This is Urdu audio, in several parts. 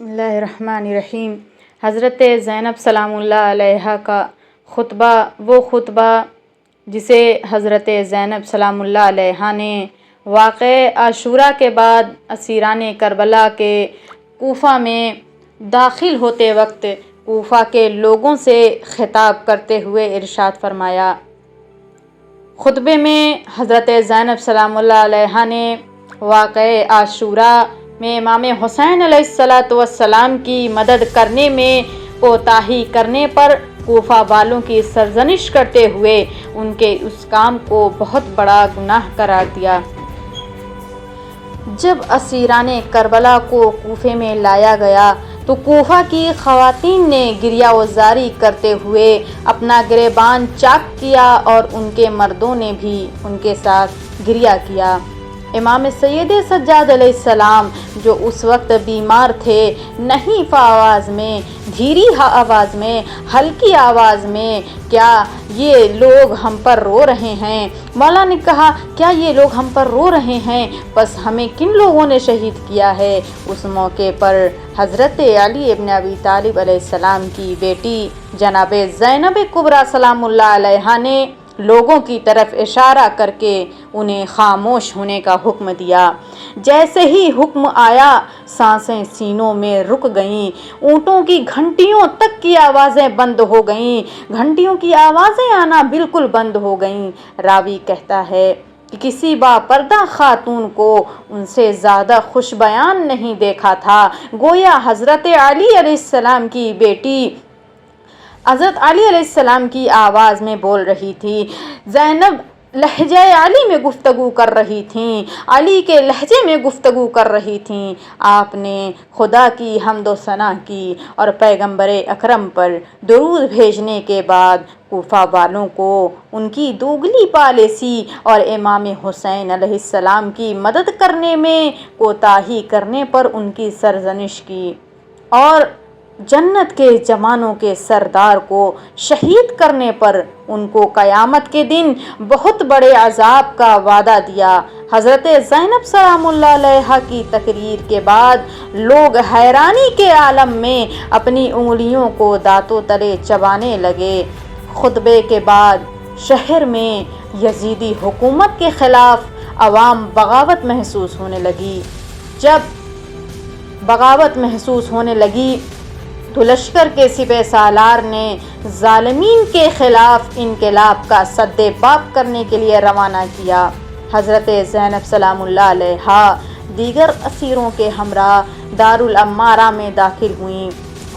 بسم اللہ الرحمن الرحیم۔ حضرت زینب سلام اللہ علیہا کا خطبہ، وہ خطبہ جسے حضرت زینب سلام اللہ علیہا نے واقعہ عاشوراء کے بعد اسیران کربلا کے کوفہ میں داخل ہوتے وقت کوفہ کے لوگوں سے خطاب کرتے ہوئے ارشاد فرمایا۔ خطبے میں حضرت زینب سلام اللہ علیہا نے واقعہ عاشوراء میں امام حسین علیہ السلام کی مدد کرنے میں کوتاہی کرنے پر کوفہ والوں کی سرزنش کرتے ہوئے ان کے اس کام کو بہت بڑا گناہ قرار دیا۔ جب اسیران کربلا کو کوفے میں لایا گیا تو کوفہ کی خواتین نے گریہ وزاری کرتے ہوئے اپنا گریبان چاک کیا اور ان کے مردوں نے بھی ان کے ساتھ گریہ کیا۔ امام سید سجاد علیہ السلام جو اس وقت بیمار تھے، نحیف آواز میں، دھیری آواز میں، ہلکی آواز میں، کیا یہ لوگ ہم پر رو رہے ہیں؟ مولا نے کہا، کیا یہ لوگ ہم پر رو رہے ہیں؟ بس ہمیں کن لوگوں نے شہید کیا ہے؟ اس موقع پر حضرت علی ابن ابی طالب علیہ السلام کی بیٹی جناب زینب کبریٰ سلام اللہ علیہا نے لوگوں کی طرف اشارہ کر کے انہیں خاموش ہونے کا حکم دیا۔ جیسے ہی حکم آیا، سانسیں سینوں میں رک گئیں، اونٹوں کی گھنٹیوں تک کی آوازیں بند ہو گئیں، گھنٹیوں کی آوازیں آنا بالکل بند ہو گئیں۔ راوی کہتا ہے کہ کسی باپردہ خاتون کو ان سے زیادہ خوش بیان نہیں دیکھا تھا، گویا حضرت علی علیہ السلام کی بیٹی حضرت علی علیہ السلام کی آواز میں بول رہی تھی۔ زینب لہجہ علی میں گفتگو کر رہی تھیں، علی کے لہجے میں گفتگو کر رہی تھیں۔ آپ نے خدا کی حمد و ثنا کی اور پیغمبر اکرم پر درود بھیجنے کے بعد کوفہ والوں کو ان کی دوگلی پالیسی اور امام حسین علیہ السلام کی مدد کرنے میں کوتاہی کرنے پر ان کی سرزنش کی اور جنت کے جوانوں کے سردار کو شہید کرنے پر ان کو قیامت کے دن بہت بڑے عذاب کا وعدہ دیا۔ حضرت زینب سلام اللہ علیہا کی تقریر کے بعد لوگ حیرانی کے عالم میں اپنی انگلیوں کو دانتوں تلے چبانے لگے۔ خطبے کے بعد شہر میں یزیدی حکومت کے خلاف عوام بغاوت محسوس ہونے لگی۔ جب بغاوت محسوس ہونے لگی تو لشکر کے سپہ سالار نے ظالمین کے خلاف انقلاب کا سد باب کرنے کے لیے روانہ کیا۔ حضرت زینب سلام اللہ علیہا دیگر اسیروں کے ہمراہ دارالامارہ میں داخل ہوئیں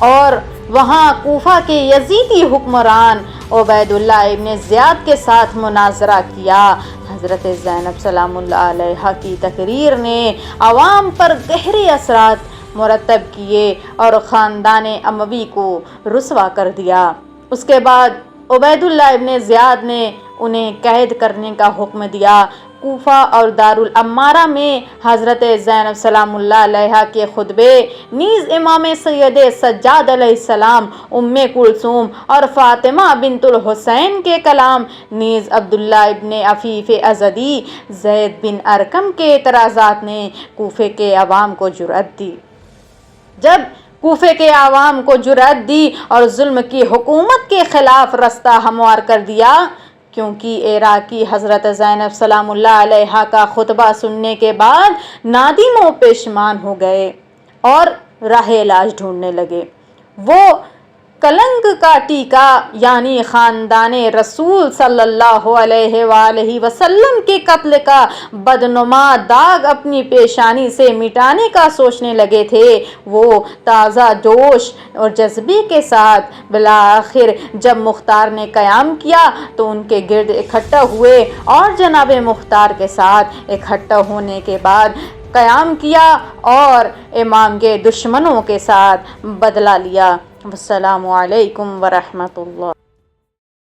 اور وہاں کوفہ کے یزیدی حکمران عبید اللہ ابن زیاد کے ساتھ مناظرہ کیا۔ حضرت زینب سلام اللہ علیہا کی تقریر نے عوام پر گہرے اثرات مرتب کیے اور خاندان اموی کو رسوا کر دیا۔ اس کے بعد عبید اللہ ابن زیاد نے انہیں قید کرنے کا حکم دیا۔ کوفہ اور دارالامارہ میں حضرت زینب سلام اللہ علیہا کے خطبے نیز امام سید سجاد علیہ السلام، ام کلثوم اور فاطمہ بنت الحسین کے کلام نیز عبداللہ ابن عفیف ازدی، زید بن ارقم کے اعتراضات نے کوفے کے عوام کو جرأت دی۔ جب کوفے کے عوام کو جرأت دی اور ظلم کی حکومت کے خلاف رستہ ہموار کر دیا، کیونکہ عراقی حضرت زینب سلام اللہ علیہا کا خطبہ سننے کے بعد نادم و پشیمان ہو گئے اور راہ علاج ڈھونڈنے لگے۔ وہ کلنگ کا ٹیکا یعنی خاندان رسول صلی اللہ علیہ وآلہ وسلم کے قتل کا بدنما داغ اپنی پیشانی سے مٹانے کا سوچنے لگے تھے۔ وہ تازہ جوش اور جذبے کے ساتھ بالآخر جب مختار نے قیام کیا تو ان کے گرد اکٹھا ہوئے اور جناب مختار کے ساتھ اکٹھا ہونے کے بعد قیام کیا اور امام کے دشمنوں کے ساتھ بدلہ لیا۔ السلام علیکم ورحمۃ اللہ۔